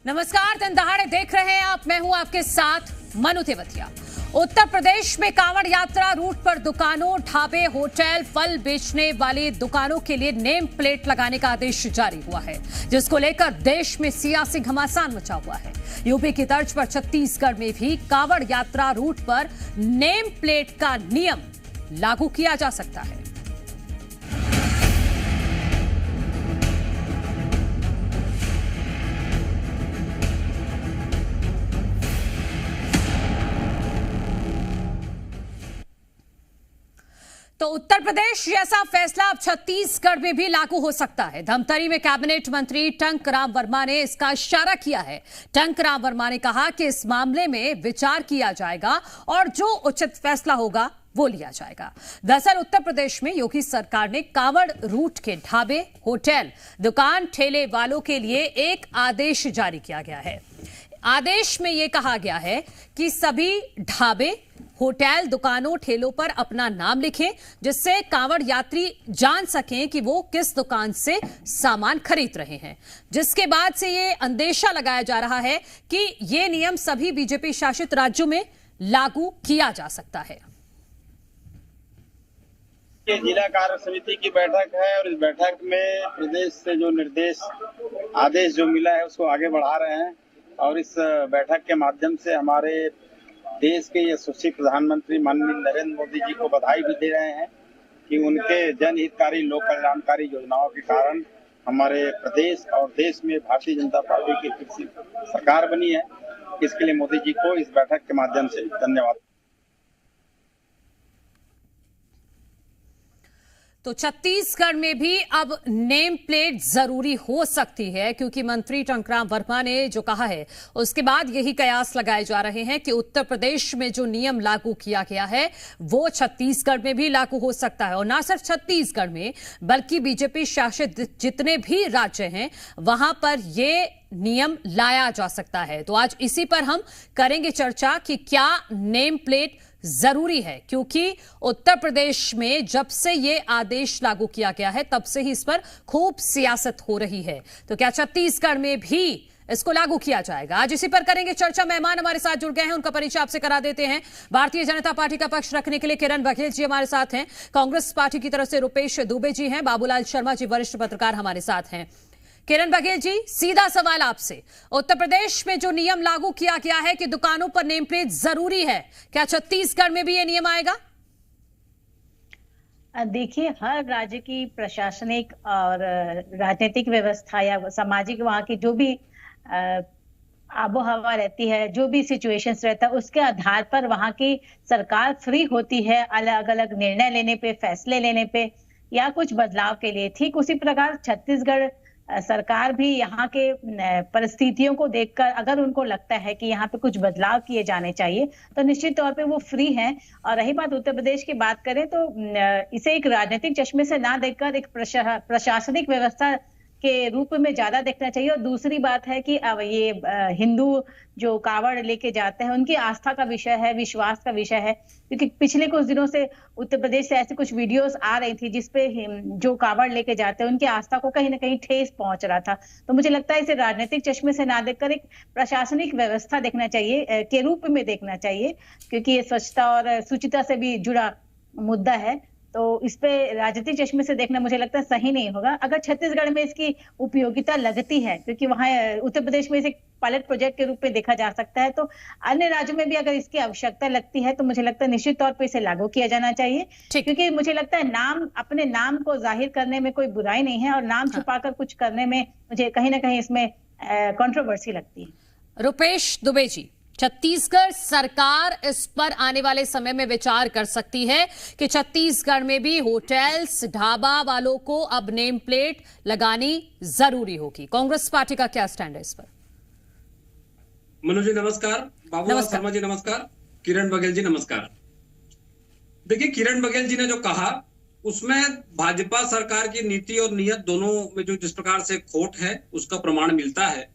नमस्कार, दिन दहाड़े देख रहे हैं आप। मैं हूं आपके साथ मनु तेवतिया। उत्तर प्रदेश में कांवड़ यात्रा रूट पर दुकानों, ढाबे, होटल, फल बेचने वाली दुकानों के लिए नेम प्लेट लगाने का आदेश जारी हुआ है, जिसको लेकर देश में सियासी घमासान मचा हुआ है। यूपी की तर्ज पर छत्तीसगढ़ में भी कांवड़ यात्रा रूट पर नेम प्लेट का नियम लागू किया जा सकता है। तो उत्तर प्रदेश जैसा फैसला अब छत्तीसगढ़ में भी लागू हो सकता है। धमतरी में कैबिनेट मंत्री टंकराम वर्मा ने इसका इशारा किया है। टंकराम वर्मा ने कहा कि इस मामले में विचार किया जाएगा और जो उचित फैसला होगा वो लिया जाएगा। दरअसल उत्तर प्रदेश में योगी सरकार ने कांवड़ रूट के ढाबे, होटल, दुकान, ठेले वालों के लिए एक आदेश जारी किया गया है। आदेश में यह कहा गया है कि सभी ढाबे, होटल, दुकानों, ठेलों पर अपना नाम लिखें, जिससे कांवड़ यात्री जान सकें कि वो किस दुकान से सामान खरीद रहे हैं। जिसके बाद से ये अंदेशा लगाया जा रहा है कि ये नियम सभी बीजेपी शासित राज्यों में लागू किया जा सकता है। ये जिला कार्य समिति की बैठक है और इस बैठक में प्रदेश से जो निर्देश आदेश जो मिला है उसको आगे बढ़ा रहे हैं और इस बैठक के माध्यम से हमारे देश के यशस्वी प्रधानमंत्री माननीय नरेंद्र मोदी जी को बधाई भी दे रहे हैं कि उनके जनहितकारी, लोक कल्याणकारी योजनाओं के कारण हमारे प्रदेश और देश में भारतीय जनता पार्टी की फिर से सरकार बनी है। इसके लिए मोदी जी को इस बैठक के माध्यम से धन्यवाद। तो छत्तीसगढ़ में भी अब नेम प्लेट जरूरी हो सकती है, क्योंकि मंत्री टंकराम वर्मा ने जो कहा है उसके बाद यही कयास लगाए जा रहे हैं कि उत्तर प्रदेश में जो नियम लागू किया गया है वो छत्तीसगढ़ में भी लागू हो सकता है। और ना सिर्फ छत्तीसगढ़ में बल्कि बीजेपी शासित जितने भी राज्य हैं वहां पर ये नियम लाया जा सकता है। तो आज इसी पर हम करेंगे चर्चा कि क्या नेम प्लेट जरूरी है, क्योंकि उत्तर प्रदेश में जब से ये आदेश लागू किया गया है तब से ही इस पर खूब सियासत हो रही है। तो क्या छत्तीसगढ़ में भी इसको लागू किया जाएगा? आज इसी पर करेंगे चर्चा। मेहमान हमारे साथ जुड़ गए हैं, उनका परिचय आपसे करा देते हैं। भारतीय जनता पार्टी का पक्ष रखने के लिए किरण बघेल जी हमारे साथ हैं। कांग्रेस पार्टी की तरफ से रुपेश दुबे जी हैं। बाबूलाल शर्मा जी वरिष्ठ पत्रकार हमारे साथ हैं। किरण बघेल जी, सीधा सवाल आपसे, उत्तर प्रदेश में जो नियम लागू किया गया है कि दुकानों पर नेम प्लेट जरूरी है, क्या छत्तीसगढ़ में भी ये नियम आएगा? देखिए, हर राज्य की प्रशासनिक और राजनीतिक व्यवस्था या सामाजिक वहाँ की जो भी आबो हवा रहती है, जो भी सिचुएशंस रहता है, उसके आधार पर वहाँ की सरकार फ्री होती है अलग अलग निर्णय लेने पे, फैसले लेने पे या कुछ बदलाव के लिए। ठीक उसी प्रकार छत्तीसगढ़ सरकार भी यहाँ के परिस्थितियों को देखकर अगर उनको लगता है कि यहाँ पे कुछ बदलाव किए जाने चाहिए तो निश्चित तौर पे वो फ्री हैं। और रही बात उत्तर प्रदेश की बात करें तो इसे एक राजनीतिक चश्मे से ना देखकर एक प्रशासनिक व्यवस्था के रूप में ज्यादा देखना चाहिए। और दूसरी बात है कि अब ये हिंदू जो कावड़ लेके जाते हैं उनकी आस्था का विषय है, विश्वास का विषय है, क्योंकि पिछले कुछ दिनों से उत्तर प्रदेश से ऐसी कुछ वीडियोस आ रही थी जिसपे जो कावड़ लेके जाते हैं उनकी आस्था को कहीं ना कहीं ठेस पहुंच रहा था। तो मुझे लगता है इसे राजनीतिक चश्मे से ना देखकर एक प्रशासनिक व्यवस्था देखना चाहिए के रूप में देखना चाहिए, क्योंकि ये स्वच्छता और शुचिता से भी जुड़ा मुद्दा है। तो इस पे राजनीतिक चश्मे से देखना मुझे लगता है सही नहीं होगा। अगर छत्तीसगढ़ में इसकी उपयोगिता लगती है, क्योंकि वहां उत्तर प्रदेश में इसे पायलट प्रोजेक्ट के रूप में देखा जा सकता है, तो अन्य राज्यों में भी अगर इसकी आवश्यकता लगती है तो मुझे लगता है निश्चित तौर पर इसे लागू किया जाना चाहिए। क्योंकि मुझे लगता है अपने नाम को जाहिर करने में कोई बुराई नहीं है और नाम छुपाकर कुछ करने में मुझे कहीं ना कहीं इसमें कंट्रोवर्सी लगती है। रुपेश दुबे जी, छत्तीसगढ़ सरकार इस पर आने वाले समय में विचार कर सकती है कि छत्तीसगढ़ में भी होटल्स, ढाबा वालों को अब नेम प्लेट लगानी जरूरी होगी। कांग्रेस पार्टी का क्या स्टैंड है इस पर? मनु जी नमस्कार, बाबूलाल शर्मा जी नमस्कार, किरण बघेल जी नमस्कार। देखिए, किरण बघेल जी ने जो कहा उसमें भाजपा सरकार की नीति और नीयत दोनों में जो जिस प्रकार से खोट है उसका प्रमाण मिलता है।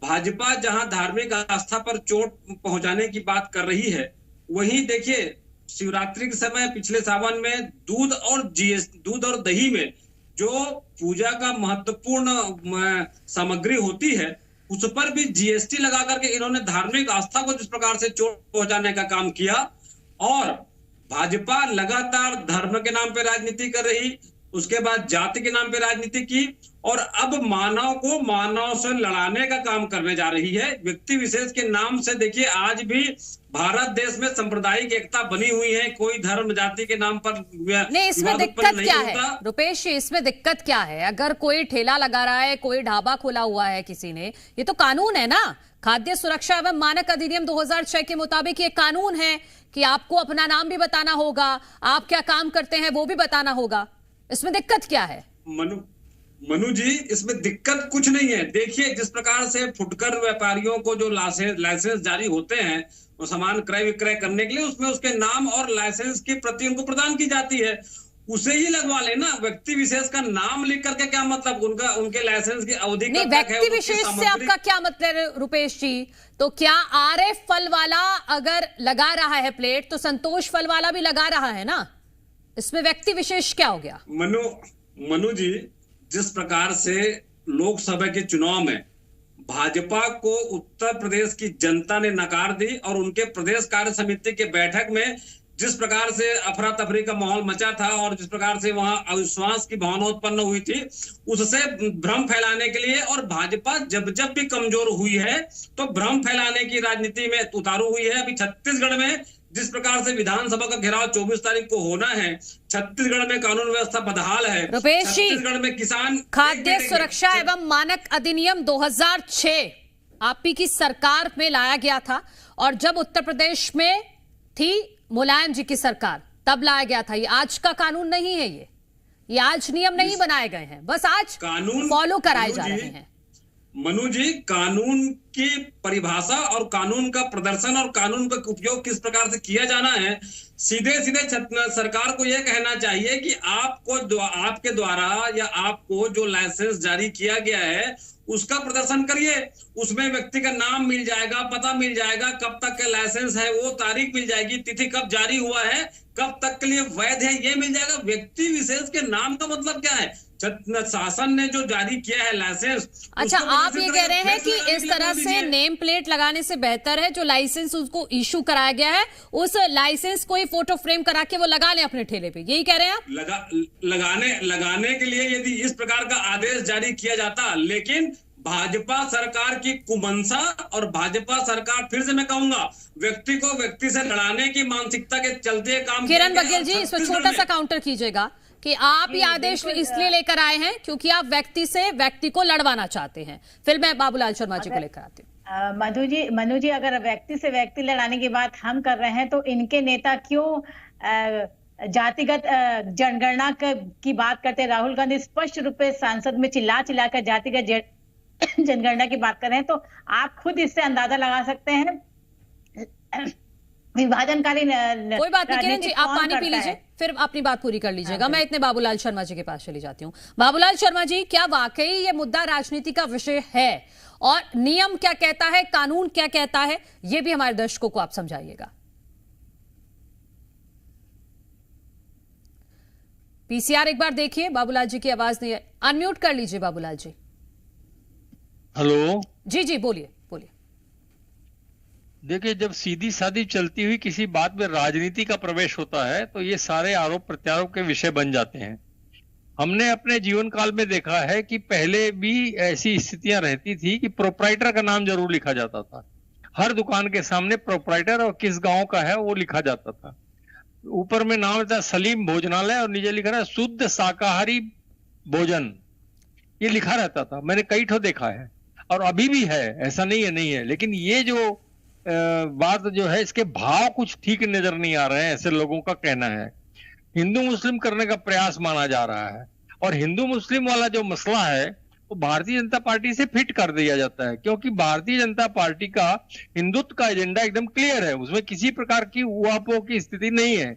भाजपा जहां धार्मिक आस्था पर चोट पहुंचाने की बात कर रही है, वहीं देखिए शिवरात्रि के समय पिछले सावन में दूध और दही में जो पूजा का महत्वपूर्ण सामग्री होती है उस पर भी जीएसटी लगा करके इन्होंने धार्मिक आस्था को जिस प्रकार से चोट पहुंचाने का काम किया, और भाजपा लगातार धर्म के नाम पे राजनीति कर रही, उसके बाद जाति के नाम पे राजनीति की, और अब मानव को मानव से लड़ाने का काम करने जा रही है। व्यक्ति विशेष के नाम से देखिए आज भी भारत देश में सांप्रदायिक एकता बनी हुई है, कोई धर्म जाति के नाम पर नहीं, इसमें दिक्कत क्या है रुपेश जी? इसमें दिक्कत क्या है? अगर कोई ठेला लगा रहा है, कोई ढाबा खोला हुआ है किसी ने, ये तो कानून है ना। खाद्य सुरक्षा एवं मानक अधिनियम 2006 के मुताबिक ये कानून है कि आपको अपना नाम भी बताना होगा, आप क्या काम करते हैं वो भी बताना होगा। इसमें दिक्कत क्या है? मनु जी, इसमें दिक्कत कुछ नहीं है। देखिए जिस प्रकार से फुटकर व्यापारियों को जो लाइसेंस जारी होते हैं वो सामान क्रय विक्रय करने के लिए, उसमें उसके नाम और लाइसेंस की प्रति उनको प्रदान की जाती है, उसे ही लगवा लेना। व्यक्ति विशेष का नाम लिख करके क्या मतलब? उनके लाइसेंस की अवधि नहीं, व्यक्ति विशेष से आपका क्या मतलब रुपेश जी? तो क्या आरएफ फल वाला अगर लगा रहा है प्लेट, तो संतोष फल वाला भी लगा रहा है ना? इसमें व्यक्ति विशेष क्या हो गया? मनु जी, जिस प्रकार से लोकसभा के चुनाव में भाजपा को उत्तर प्रदेश की जनता ने नकार दी, और उनके प्रदेश कार्य समिति के बैठक में जिस प्रकार से अफरा तफरी का माहौल मचा था और जिस प्रकार से वहां अविश्वास की भावना उत्पन्न हुई थी, उससे भ्रम फैलाने के लिए, और भाजपा जब जब भी कमजोर हुई है तो भ्रम फैलाने की राजनीति में उतारू हुई है। अभी छत्तीसगढ़ में जिस प्रकार से विधानसभा का घेराव 24 तारीख को होना है, छत्तीसगढ़ में कानून व्यवस्था बदहाल है। रुपेश जी, छत्तीसगढ़ में किसान खाद्य सुरक्षा एवं मानक अधिनियम 2006 आप ही की सरकार में लाया गया था, और जब उत्तर प्रदेश में थी मुलायम जी की सरकार तब लाया गया था। ये आज का कानून नहीं है, ये आज नियम नहीं बनाए गए हैं, बस आज कानून फॉलो कराए जा रहे हैं। मनु जी, कानून की परिभाषा और कानून का प्रदर्शन और कानून का उपयोग किस प्रकार से किया जाना है, सीधे सीधे सरकार को यह कहना चाहिए कि आपके द्वारा या आपको जो लाइसेंस जारी किया गया है उसका प्रदर्शन करिए। उसमें व्यक्ति का नाम मिल जाएगा, पता मिल जाएगा, कब तक का लाइसेंस है, वो तारीख मिल जाएगी, तिथि कब जारी हुआ है, कब तक के लिए वैध है, ये मिल जाएगा। व्यक्ति विशेष के नाम का मतलब क्या है? शासन ने जो जारी किया है लाइसेंस। अच्छा, आप ये कह रहे हैं कि इस तरह से नेम प्लेट लगाने से बेहतर है जो लाइसेंस उसको इशू कराया गया है, उस लाइसेंस को ही फोटो फ्रेम करा के वो लगा लें अपने ठेले पे, यही कह रहे हैं आप? लगाने के लिए यदि इस प्रकार का आदेश जारी किया जाता, लेकिन भाजपा सरकार की कुमंसा और भाजपा सरकार, फिर से मैं कहूंगा, व्यक्ति को व्यक्ति से लड़ाने की मानसिकता के चलते काम। किरण बघेल जी, इसमें छोटा सा काउंटर कीजिएगा कि आप ये आदेश इसलिए लेकर आए हैं क्योंकि आप व्यक्ति से व्यक्ति को लड़वाना चाहते हैं। फिर मैं बाबूलाल शर्मा जी को लेकर आती हूँ। मनु जी, अगर व्यक्ति से व्यक्ति लड़ाने की बात हम कर रहे हैं तो इनके नेता क्यों जातिगत जनगणना की बात करते हैं? राहुल गांधी स्पष्ट रूप से सांसद में चिल्ला कर जातिगत जनगणना की बात कर रहे हैं, तो आप खुद इससे अंदाजा लगा सकते हैं विभाजनकारी। कोई बात नहीं किरण जी, आप पानी पी लीजिए, फिर अपनी बात पूरी कर लीजिएगा। मैं इतने बाबूलाल शर्मा जी के पास चली जाती हूँ। बाबूलाल शर्मा जी, क्या वाकई ये मुद्दा राजनीति का विषय है, और नियम क्या कहता है, कानून क्या कहता है, ये भी हमारे दर्शकों को आप समझाइएगा। पीसीआर एक बार देखिए, बाबूलाल जी की आवाज नहीं है, अनम्यूट कर लीजिए बाबूलाल जी। हेलो जी बोलिए। देखिए, जब सीधी सादी चलती हुई किसी बात में राजनीति का प्रवेश होता है तो ये सारे आरोप प्रत्यारोप के विषय बन जाते हैं। हमने अपने जीवन काल में देखा है कि पहले भी ऐसी स्थितियां रहती थी कि प्रोप्राइटर का नाम जरूर लिखा जाता था। हर दुकान के सामने प्रोप्राइटर और किस गांव का है वो लिखा जाता था। ऊपर में नाम था सलीम भोजनालय और नीचे लिखा रहा शुद्ध शाकाहारी भोजन, ये लिखा रहता था। मैंने कई ठो देखा है और अभी भी है, ऐसा नहीं है। लेकिन ये जो बात जो है, इसके भाव कुछ ठीक नजर नहीं आ रहे हैं, ऐसे लोगों का कहना है। हिंदू मुस्लिम करने का प्रयास माना जा रहा है, और हिंदू मुस्लिम वाला जो मसला है वो भारतीय जनता पार्टी से फिट कर दिया जाता है, क्योंकि भारतीय जनता पार्टी का हिंदुत्व का एजेंडा एकदम क्लियर है, उसमें किसी प्रकार की उहापोह की स्थिति नहीं है।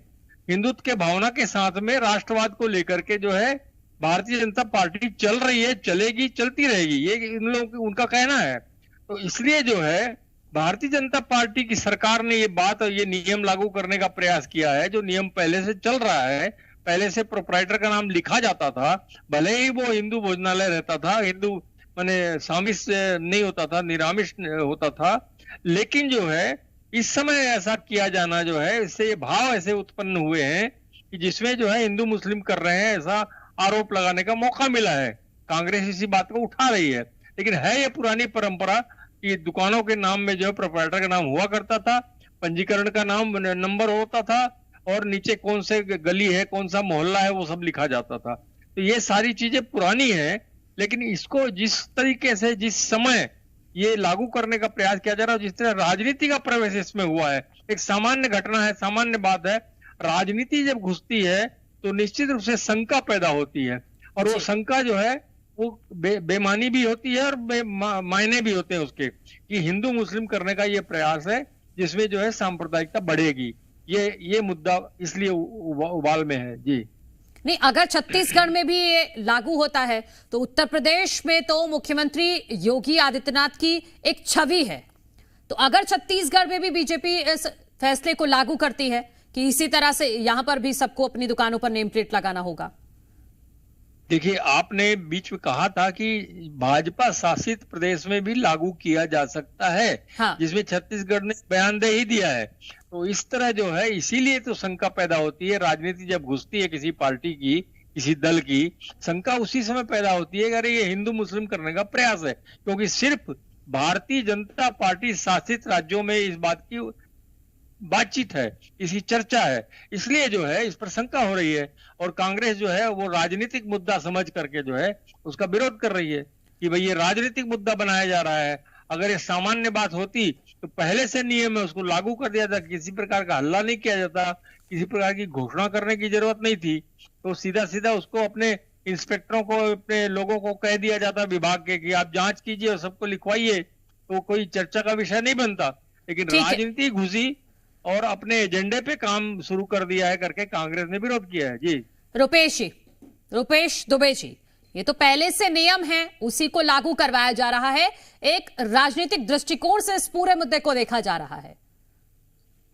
हिंदुत्व के भावना के साथ में राष्ट्रवाद को लेकर के जो है भारतीय जनता पार्टी चल रही है, चलेगी, चलती रहेगी, ये इन लोगों उनका कहना है। तो इसलिए जो है भारतीय जनता पार्टी की सरकार ने ये बात और ये नियम लागू करने का प्रयास किया है, जो नियम पहले से चल रहा है। पहले से प्रोप्राइटर का नाम लिखा जाता था, भले ही वो हिंदू भोजनालय रहता था, हिंदू माने सामिश नहीं होता था, निरामिष होता था। लेकिन जो है इस समय ऐसा किया जाना जो है, इससे ये भाव ऐसे उत्पन्न हुए हैं कि जिसमें जो है हिंदू मुस्लिम कर रहे हैं, ऐसा आरोप लगाने का मौका मिला है। कांग्रेस इसी बात को उठा रही है, लेकिन है ये पुरानी परंपरा कि दुकानों के नाम में जो है प्रोप्राइटर का नाम हुआ करता था, पंजीकरण का नाम नंबर होता था, और नीचे कौन से गली है, कौन सा मोहल्ला है, वो सब लिखा जाता था। तो ये सारी चीजें पुरानी है, लेकिन इसको जिस तरीके से जिस समय ये लागू करने का प्रयास किया जा रहा है, जिस तरह राजनीति का प्रवेश इसमें हुआ है, एक सामान्य घटना है, सामान्य बात है। राजनीति जब घुसती है तो निश्चित रूप से शंका पैदा होती है, और वो शंका जो है वो बेमानी भी होती है और मायने भी होते हैं उसके, कि हिंदू मुस्लिम करने का ये प्रयास है जिसमें जो है सांप्रदायिकता बढ़ेगी। ये मुद्दा इसलिए उबाल में है। जी नहीं, अगर छत्तीसगढ़ में भी ये लागू होता है तो उत्तर प्रदेश में तो मुख्यमंत्री योगी आदित्यनाथ की एक छवि है, तो अगर छत्तीसगढ़ में भी बीजेपी इस फैसले को लागू करती है कि इसी तरह से यहां पर भी सबको अपनी दुकानों पर नेम प्लेट लगाना होगा। देखिए, आपने बीच में कहा था कि भाजपा शासित प्रदेश में भी लागू किया जा सकता है, हाँ। जिसमें छत्तीसगढ़ ने बयानदेही दिया है। तो इस तरह जो है, इसीलिए तो शंका पैदा होती है। राजनीति जब घुसती है किसी पार्टी की, किसी दल की, शंका उसी समय पैदा होती है कि अरे ये हिंदू मुस्लिम करने का प्रयास है, क्योंकि सिर्फ भारतीय जनता पार्टी शासित राज्यों में इस बात की बातचीत है, इसकी चर्चा है, इसलिए जो है इस पर शंका हो रही है। और कांग्रेस जो है वो राजनीतिक मुद्दा समझ करके जो है उसका विरोध कर रही है कि भाई ये राजनीतिक मुद्दा बनाया जा रहा है। अगर ये सामान्य बात होती तो पहले से नियम है, उसको लागू कर दिया जाता, किसी प्रकार का हल्ला नहीं किया जाता, किसी प्रकार की घोषणा करने की जरूरत नहीं थी। तो सीधा सीधा उसको अपने इंस्पेक्टरों को, अपने लोगों को कह दिया जाता विभाग के कि आप जांच कीजिए और सबको लिखवाइए, तो कोई चर्चा का विषय नहीं बनता। लेकिन राजनीति घुसी और अपने एजेंडे पे काम शुरू कर दिया है करके कांग्रेस ने विरोध किया है। जी रुपेश दुबे जी, ये तो पहले से नियम है, उसी को लागू करवाया जा रहा है। एक राजनीतिक दृष्टिकोण से इस पूरे मुद्दे को देखा जा रहा है।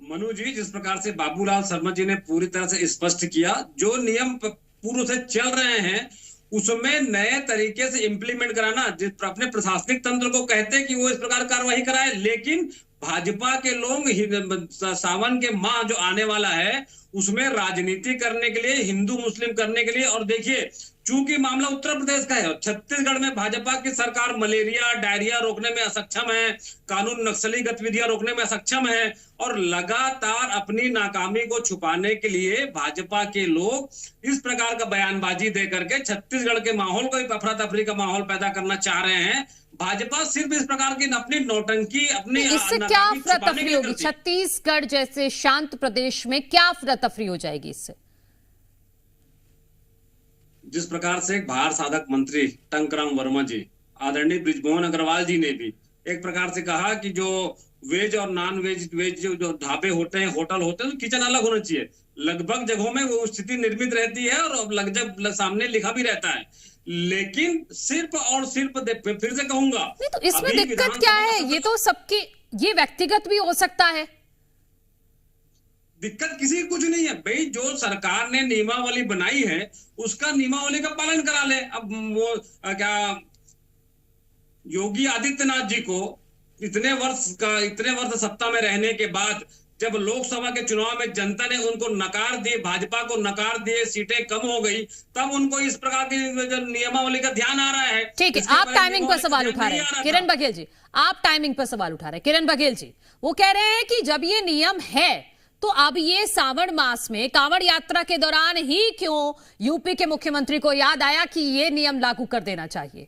मनु जी, जिस प्रकार से बाबूलाल शर्मा जी ने पूरी तरह से स्पष्ट किया, जो नियम पूर्व से चल रहे हैं उसमें नए तरीके से इंप्लीमेंट कराना, अपने प्रशासनिक तंत्र को कहते हैं कि वो इस प्रकार कार्यवाही कराए, लेकिन भाजपा के लोग सावन के माह जो आने वाला है उसमें राजनीति करने के लिए, हिंदू मुस्लिम करने के लिए, और देखिए चूंकि मामला उत्तर प्रदेश का है, छत्तीसगढ़ में भाजपा की सरकार मलेरिया डायरिया रोकने में असक्षम है, कानून नक्सली गतिविधियां रोकने में असक्षम है, और लगातार अपनी नाकामी को छुपाने के लिए भाजपा के लोग इस प्रकार का बयानबाजी दे करके छत्तीसगढ़ के माहौल को अफरा तफरी का माहौल पैदा करना चाह रहे हैं। भाजपा सिर्फ इस प्रकार की अपनी नौटंकी, अपनी इससे क्या अफरा तफरी होगी? छत्तीसगढ़ जैसे शांत प्रदेश में क्या अफरा तफरी हो जाएगी इससे? जिस प्रकार से बाहर साधक मंत्री टंकराम वर्मा जी, आदरणीय बृजमोहन अग्रवाल जी ने भी एक प्रकार से कहा कि जो वेज और नॉन वेज जो ढाबे होते हैं, होटल होते हैं, तो किचन अलग होना चाहिए। लगभग जगहों में वो स्थिति निर्मित रहती है और लगभग सामने लिखा भी रहता है, लेकिन सिर्फ और सिर्फ फिर से कहूंगा, नहीं तो इसमें दिक्कत क्या है? ये तो सबकी, ये व्यक्तिगत भी हो सकता है। दिक्कत किसी की कुछ नहीं है भाई, जो सरकार ने नियमावली बनाई है उसका नियमावली का पालन करा ले। अब वो क्या योगी आदित्यनाथ जी को इतने वर्ष सत्ता में रहने के बाद जब लोकसभा के चुनाव में जनता ने उनको नकार दिए, भाजपा को नकार दिए, सीटें कम हो गई, तब उनको इस प्रकार की नियमावली का ध्यान आ रहा है। ठीक है, आप टाइमिंग पर सवाल उठा रहे हैं किरण बघेल जी, आप टाइमिंग पर सवाल उठा रहे हैं। किरण बघेल जी वो कह रहे हैं कि जब ये नियम है तो अब ये सावन मास में कांवड़ यात्रा के दौरान ही क्यों यूपी के मुख्यमंत्री को याद आया कि ये नियम लागू कर देना चाहिए?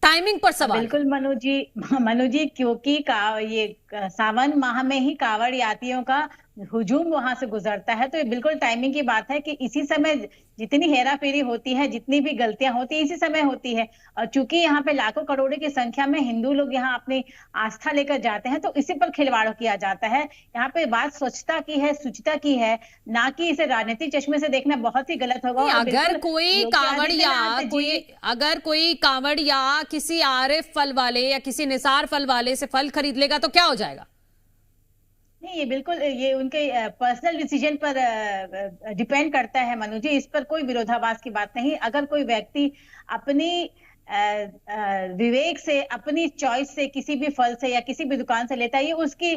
टाइमिंग पर सवाल। बिल्कुल मनु जी, क्योंकि ये सावन माह में ही कांवड़ यात्रियों का हुजूम वहां से गुजरता है, तो ये बिल्कुल टाइमिंग की बात है कि इसी समय जितनी हेरा फेरी होती है, जितनी भी गलतियां होती है, इसी समय होती है। और चूंकि यहाँ पे लाखों करोड़ों की संख्या में हिंदू लोग यहाँ अपनी आस्था लेकर जाते हैं, तो इसी पर खिलवाड़ किया जाता है। यहाँ पे बात स्वच्छता की है, शुचिता की है, ना कि इसे राजनीतिक चश्मे से देखना बहुत ही गलत होगा। अगर कोई कांवड़िया किसी आरिफ फल वाले या किसी निसार फल वाले से फल खरीद लेगा तो क्या हो जाएगा? नहीं, ये बिल्कुल ये उनके पर्सनल डिसीजन पर डिपेंड करता है मनु जी, इस पर कोई विरोधाभास की बात नहीं। अगर कोई व्यक्ति अपनी विवेक से, अपनी चॉइस से किसी भी फल से या किसी भी दुकान से लेता है, ये उसकी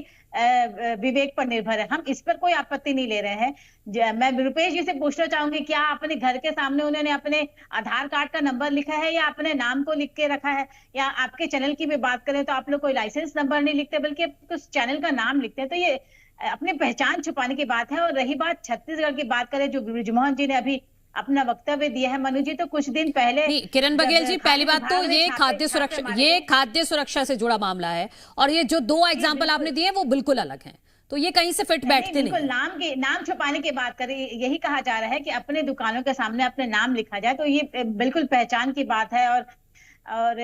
विवेक पर निर्भर है। हम इस पर कोई आपत्ति नहीं ले रहे हैं। मैं रुपेश जी से पूछना चाहूंगी, क्या अपने घर के सामने उन्होंने अपने आधार कार्ड का नंबर लिखा है या अपने नाम को लिख के रखा है? या आपके चैनल की भी बात करें तो आप लोग कोई लाइसेंस नंबर नहीं लिखते बल्कि उस चैनल का नाम लिखते हैं। तो ये अपनी पहचान छुपाने की बात है। और रही बात छत्तीसगढ़ की बात करें, जो बृजमोहन जी ने अभी अपना वक्तव्य दिया है, मनु जी, तो कुछ दिन पहले किरण बघेल जी, पहली बात तो ये खाद्य सुरक्षा से जुड़ा मामला है, और ये जो दो एग्जाम्पल आपने दिए वो बिल्कुल अलग हैं, तो ये कहीं से फिट बैठते नहीं। नाम छुपाने की बात करें, यही कहा जा रहा है कि अपने दुकानों के सामने अपने नाम लिखा जाए, तो ये बिल्कुल पहचान की बात है। और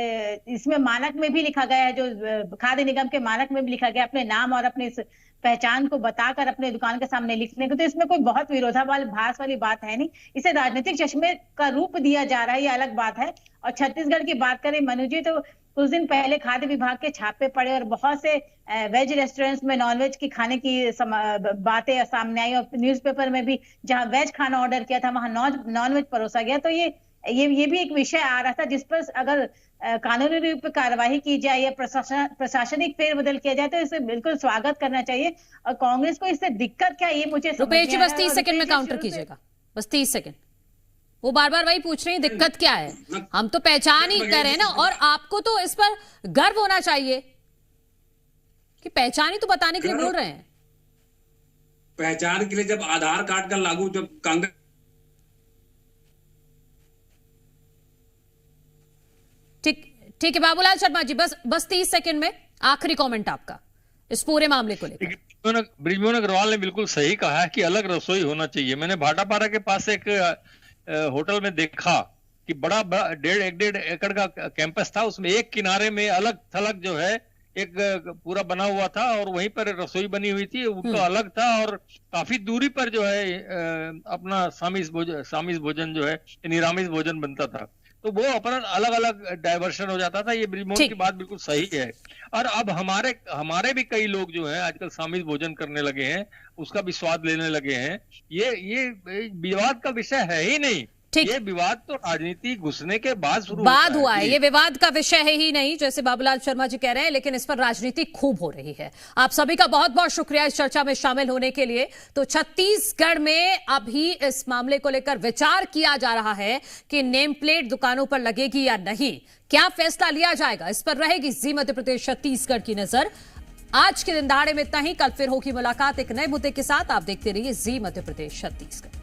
इसमें मानक में भी लिखा गया है, जो खाद्य निगम के मानक में भी लिखा गया, अपने नाम और अपने पहचान को बताकर अपने दुकान के सामने लिखने को। तो इसमें कोई बहुत विरोधाभास वाली बात है नहीं। इसे राजनीतिक चश्मे का रूप दिया जा रहा है, ये अलग बात है। और छत्तीसगढ़ की बात करें मनु जी, तो कुछ दिन पहले खाद्य विभाग के छापे पड़े और बहुत से वेज रेस्टोरेंट्स में नॉनवेज की खाने की बातें सामने आई, और न्यूज़पेपर में भी जहां वेज खाना ऑर्डर किया था वहां नॉनवेज परोसा गया। तो ये भी एक विषय आ रहा था, जिस पर अगर कानूनी रूप में कार्रवाई की जाए या प्रशासनिक फेरबदल किया जाए तो इसे बिल्कुल स्वागत करना चाहिए। और कांग्रेस को इससे दिक्कत क्या, ये मुझे रुपेश जी बस 30 सेकंड में काउंटर कीजिएगा, बस 30 सेकंड। वो बार बार वही पूछ रही है, दिक्कत क्या है? हम तो पहचान ही कर रहे हैं ना, और आपको तो इस पर गर्व होना चाहिए कि पहचान ही तो बताने के लिए बोल रहे हैं। पहचान के लिए जब आधार कार्ड का लागू, जब कांग्रेस, ठीक है बाबूलाल शर्मा जी, बस 30 सेकंड में आखिरी कमेंट आपका इस पूरे मामले को लेकर। बृजमोहन अग्रवाल ने बिल्कुल सही कहा है कि अलग रसोई होना चाहिए। मैंने भाटापारा के पास एक होटल में देखा कि बड़ा 1.5 एकड़ का कैंपस था, उसमें एक किनारे में अलग थलग जो है एक पूरा बना हुआ था, और वहीं पर रसोई बनी हुई थी, उसका अलग था। और काफी दूरी पर जो है अपना सामिस भोजन जो है, निरामिष भोजन बनता था। तो वो अपना अलग अलग डाइवर्शन हो जाता था। ये बृजमोहन की बात बिल्कुल सही है। और अब हमारे भी कई लोग जो हैं आजकल सामिल भोजन करने लगे हैं, उसका भी स्वाद लेने लगे हैं। ये विवाद का विषय है ही नहीं। ये विवाद तो राजनीति घुसने के बाद शुरू हुआ है। ये विवाद का विषय है ही नहीं, जैसे बाबूलाल शर्मा जी कह रहे हैं, लेकिन इस पर राजनीति खूब हो रही है। आप सभी का बहुत बहुत शुक्रिया इस चर्चा में शामिल होने के लिए। तो छत्तीसगढ़ में अभी इस मामले को लेकर विचार किया जा रहा है कि नेम प्लेट दुकानों पर लगेगी या नहीं। क्या फैसला लिया जाएगा, इस पर रहेगी जी मध्य प्रदेश छत्तीसगढ़ की नजर। आज के दिन दहाड़े में इतना ही। कल फिर होगी मुलाकात एक नए मुद्दे के साथ। आप देखते रहिए जी मध्य प्रदेश छत्तीसगढ़।